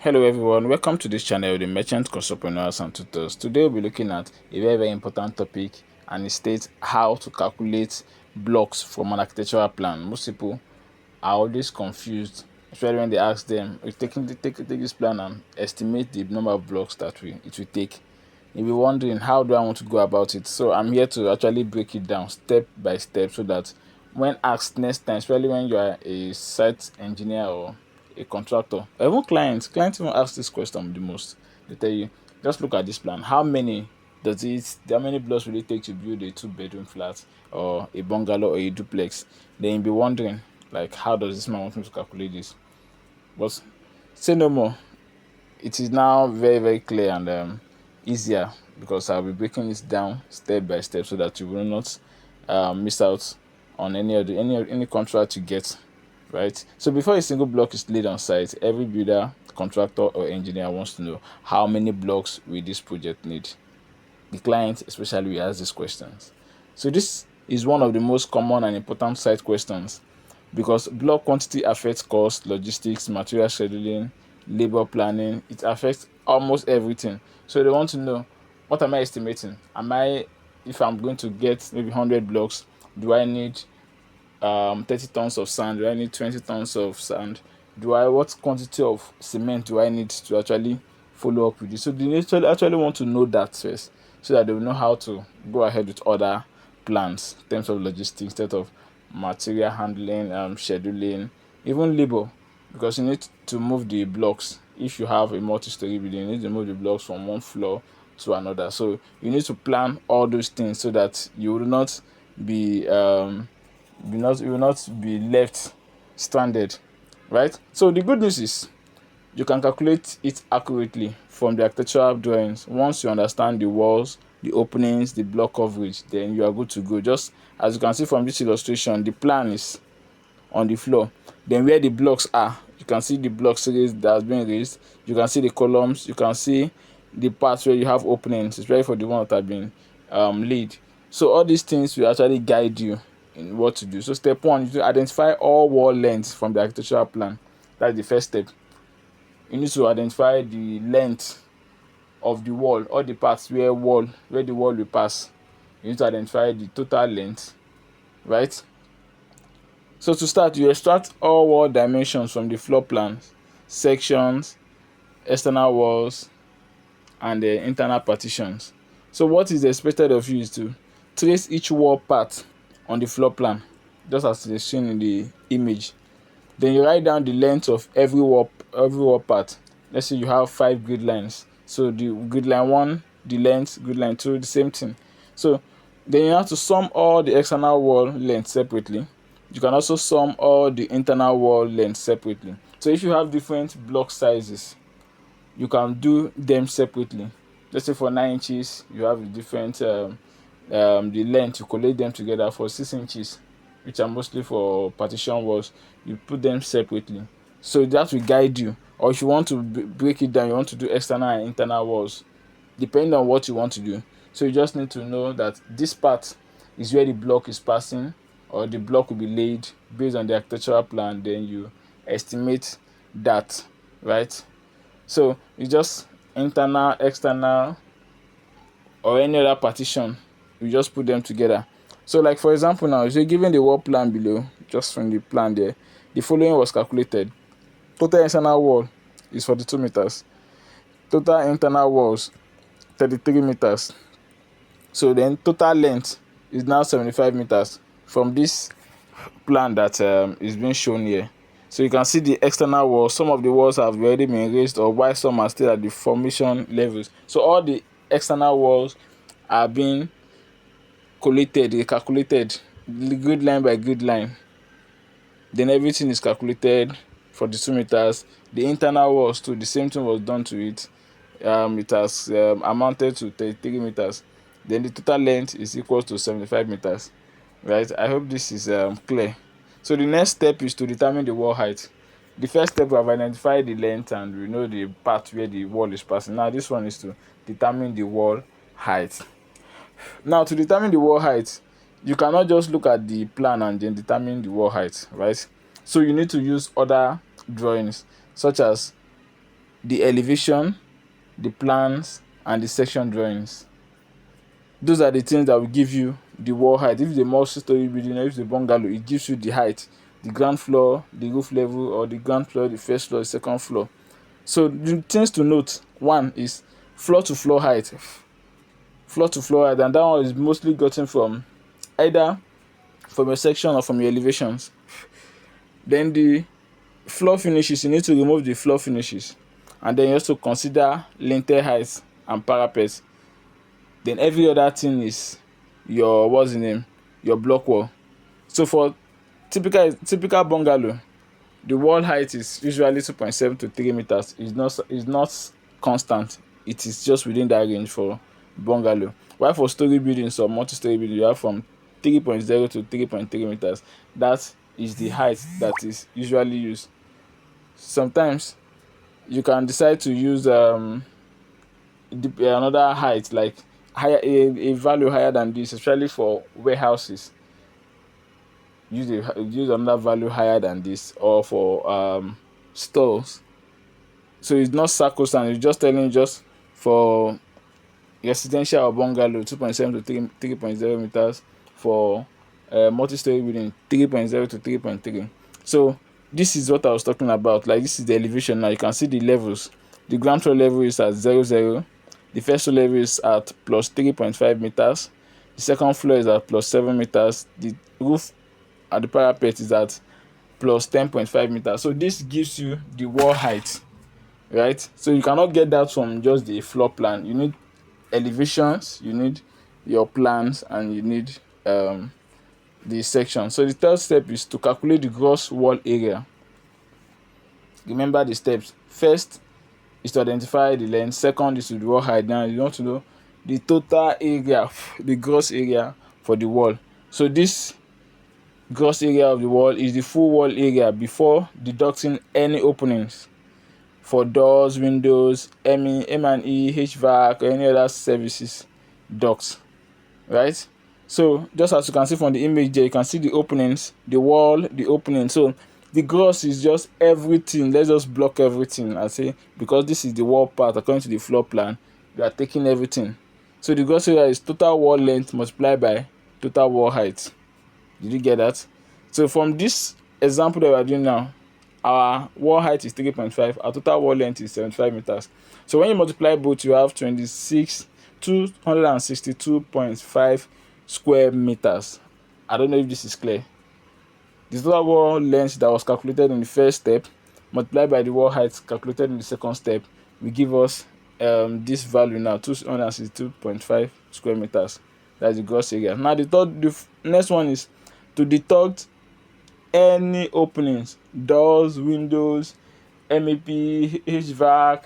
Hello everyone, welcome to this channel, the Merchant Construct-preneurs and Tutors. Today we'll be looking at a very important topic, and it states how to calculate blocks from an architectural plan. Most people are always confused, especially when they ask them, "If take this plan and estimate the number of blocks that it will take." You'll be wondering, how do I want to go about it? So I'm here to actually break it down step by step, so that when asked next time, especially when you are a site engineer or a contractor, or even clients even ask this question the most. They tell you, just look at this plan. How many blocks will it take to build a 2-bedroom flat or a bungalow or a duplex? Then you'll be wondering, like, how does this man want me to calculate this? But say no more. It is now very clear and easier, because I'll be breaking this down step by step, so that you will not miss out on any contract you get, right? So before a single block is laid on site, every builder, contractor, or engineer wants to know, how many blocks will this project need? The client especially will ask these questions. So this is one of the most common and important site questions, because block quantity affects cost, logistics, material scheduling, labor planning. It affects almost everything. So they want to know, what am I estimating? If I'm going to get maybe 100 blocks, do I need 30 tons of sand? Do I need 20 tons of sand? What quantity of cement do I need to actually follow up with this? So they actually want to know that first, so that they will know how to go ahead with other plans in terms of logistics, instead of material handling, scheduling, even labor, because you need to move the blocks. If you have a multi-story building, you need to move the blocks from one floor to another. So you need to plan all those things, so that you will not be you will not be left stranded, right? So the good news is, you can calculate it accurately from the architectural drawings. Once you understand the walls, the openings, the block coverage, then you are good to go. Just as you can see from this illustration, the plan is on the floor. Then where the blocks are, you can see the blocks raised, that has been raised. You can see the columns. You can see the parts where you have openings, especially for the one that have been laid. So all these things will actually guide you in what to do. So step one, you need to identify all wall lengths from the architectural plan. That's the first step. You need to identify the length of the wall, all the parts where the wall will pass. You need to identify the total length, right? So to start, you extract all wall dimensions from the floor plans, sections, external walls, and the internal partitions. So what is expected of you is to trace each wall part on the floor plan, just as it is shown in the image. Then you write down the length of every wall part. Let's say you have 5 grid lines. So the grid line 1, the length, grid line 2, the same thing. So then you have to sum all the external wall lengths separately. You can also sum all the internal wall lengths separately. So if you have different block sizes, you can do them separately. Let's say for 9 inches, you have a different the length. You collate them together. For 6 inches, which are mostly for partition walls, you put them separately. So that will guide you. Or if you want to break it down, you want to do external and internal walls, depending on what you want to do. So you just need to know that this part is where the block is passing, or the block will be laid based on the architectural plan. Then you estimate that, right? So it's just internal, external, or any other partition. You just put them together. So like for example now, if you're given the wall plan below, just from the plan there, the following was calculated. Total external wall is 42 meters. Total internal walls, 33 meters. So then total length is now 75 meters from this plan that is being shown here. So you can see the external walls. Some of the walls have already been raised, or while some are still at the formation levels. So all the external walls are being calculated grid line by grid line. Then everything is calculated for the 2 meters. The internal walls too, the same thing was done to it. It has amounted to 33 meters. Then the total length is equal to 75 meters, right? I hope this is clear. So the next step is to determine the wall height. The first step, we have identified the length and we know the part where the wall is passing. Now this one is to determine the wall height. Now to determine the wall height, you cannot just look at the plan and then determine the wall height, right? So you need to use other drawings, such as the elevation, the plans, and the section drawings. Those are the things that will give you the wall height. If it's a multi-story building, or if it's a bungalow, it gives you the height, the ground floor, the roof level, or the ground floor, the first floor, the second floor. So the things to note: one is floor to floor height. Floor to floor height, and that one is mostly gotten from either from your section or from your elevations. Then the floor finishes, you need to remove the floor finishes, and then you also consider lintel heights and parapets. Then every other thing is your your block wall. So for typical bungalow, the wall height is usually 2.7 to 3 meters. It's not constant. It is just within that range for bungalow. While for story buildings or multi-story buildings, you have from 3.0 to 3.3 meters. That is the height that is usually used. Sometimes you can decide to use another height, like a value higher than this, especially for warehouses. Use another value higher than this, or for stores. So it's not sacrosanct. It's just telling you, just for residential or bungalow, 2.7 to 3.0 meters. For multi-story building, 3.0 to 3.3. So this is what I was talking about. Like, this is the elevation. Now you can see the levels. The ground floor level is at 0. The first floor level is at plus 3.5 meters. The second floor is at plus 7 meters. The roof at the parapet is at plus 10.5 meters. So this gives you the wall height, right? So you cannot get that from just the floor plan. You need elevations, you need your plans, and you need the section. So the third step is to calculate the gross wall area. Remember the steps. First is to identify the length. Second is to the wall height. Now you want to know the total area, the gross area for the wall. So this gross area of the wall is the full wall area before deducting any openings for doors, windows, M&E, HVAC, or any other services ducts, right? So just as you can see from the image there, you can see the openings, the wall, the opening. So the gross is just everything. Let's just block everything and say, because this is the wall part according to the floor plan, we are taking everything. So the gross area is total wall length multiplied by total wall height. Did you get that? So from this example that we are doing now, our wall height is 3.5, our total wall length is 75 meters. So when you multiply both, you have 262.5 square meters. I don't know if this is clear. The total wall length that was calculated in the first step multiplied by the wall height calculated in the second step will give us this value now, 262.5 square meters. That's the gross area. Now the next one is to deduct any openings, doors, windows, MEP, HVAC,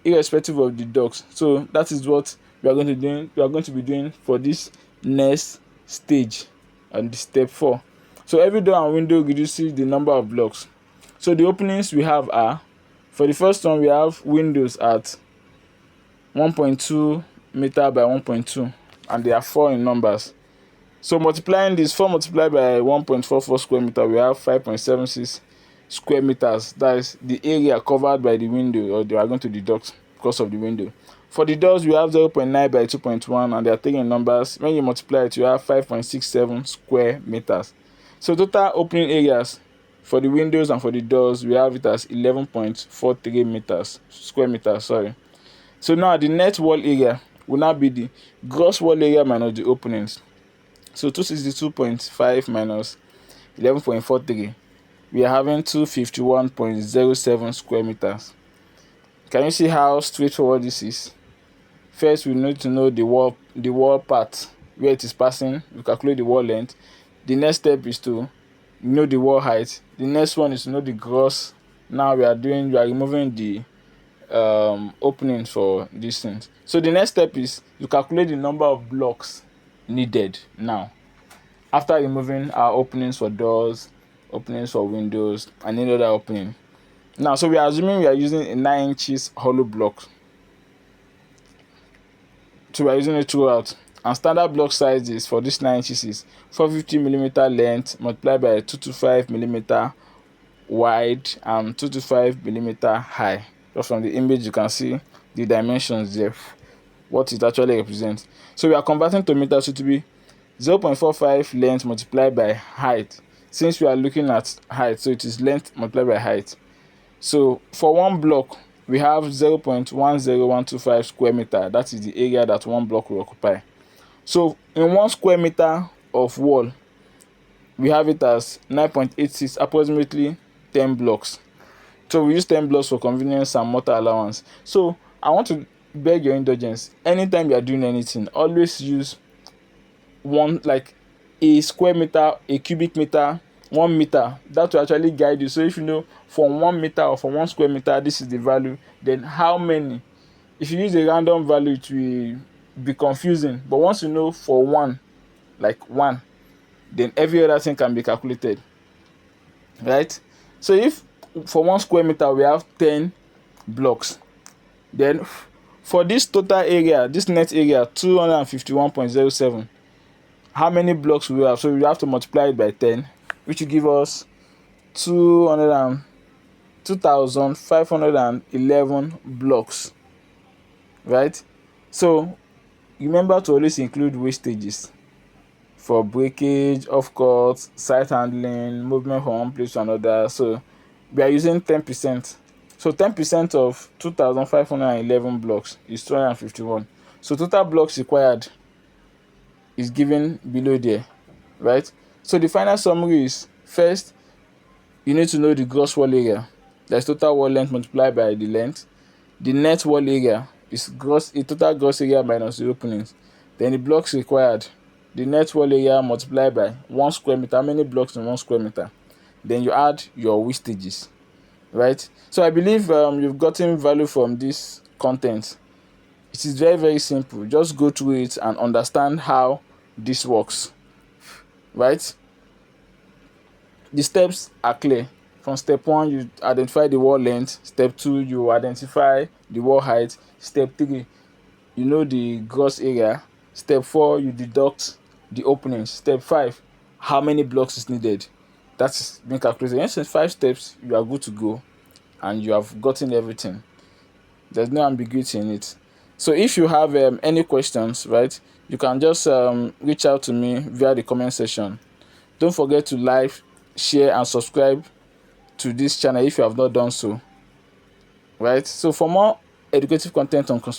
irrespective of the ducts. So that is what we are going to be doing for this next stage and the step 4. So every door and window reduces the number of blocks. So the openings we have are, for the first one, we have windows at 1.2 meter by 1.2, and they are 4 in numbers. So multiplying this, 4 multiplied by 1.44 square meter, we have 5.76 square meters. That is the area covered by the window, or they are going to deduct because of the window. For the doors, we have 0.9 by 2.1, and they are 3 in numbers. When you multiply it, you have 5.67 square meters. So total opening areas for the windows and for the doors, we have it as 11.43 meters, square meters, sorry. So now the net wall area will now be the gross wall area minus the openings. So 262.5 minus 11.43, we are having 251.07 square meters. Can you see how straightforward this is? First, we need to know the wall part where it is passing. We calculate the wall length. The next step is to know the wall height. The next one is to know the gross. Now we are removing the openings for these things. So the next step is to calculate the number of blocks needed now, after removing our openings for doors, openings for windows, and any other opening. Now, so we are assuming we are using a 9 inches hollow block. So we are using it throughout. And standard block size is for this 9 inches is 450 millimeter length multiplied by 225 millimeter wide and 225 millimeter high. Just from the image, you can see the dimensions there, what it actually represents. So we are converting to meters, so to be 0.45 length multiplied by height. Since we are looking at height, so it is length multiplied by height. So for one block, we have 0.10125 square meter. That is the area that one block will occupy. So in 1 square meter of wall, we have it as 9.86, approximately 10 blocks. So we use 10 blocks for convenience and mortar allowance. So I want to beg your indulgence. Anytime you are doing anything, always use one, like a square meter, a cubic meter, 1 meter. That will actually guide you. So if you know from 1 meter or from 1 square meter, this is the value, then how many? If you use a random value, it will be confusing. But once you know for one, like 1, then every other thing can be calculated, right? So if for 1 square meter we have 10 blocks, then for this total area, this net area 251.07, how many blocks we have? So we have to multiply it by 10, which will give us 2,511 blocks, right? So remember to always include wastages for breakage, off cuts, site handling, movement from one place to another. So we are using 10%. So 10% of 2,511 blocks is 251. So total blocks required is given below there, right? So the final summary is, first, you need to know the gross wall area. That's total wall length multiplied by the length. The net wall area is total gross area minus the openings. Then the blocks required, the net wall area multiplied by 1 square meter. How many blocks in 1 square meter? Then you add your wastages, right? So I believe you've gotten value from this content. It is very, very simple. Just go through it and understand how this works, right? The steps are clear. From step 1, you identify the wall length. Step 2, you identify the wall height. Step 3, you know the gross area. Step 4, you deduct the openings. Step 5, how many blocks is needed. That's been calculated. Once in 5 steps, you are good to go, and you have gotten everything. There's no ambiguity in it. So if you have any questions, right, you can just reach out to me via the comment section. Don't forget to like, share, and subscribe to this channel if you have not done so, right? So for more educative content on construction,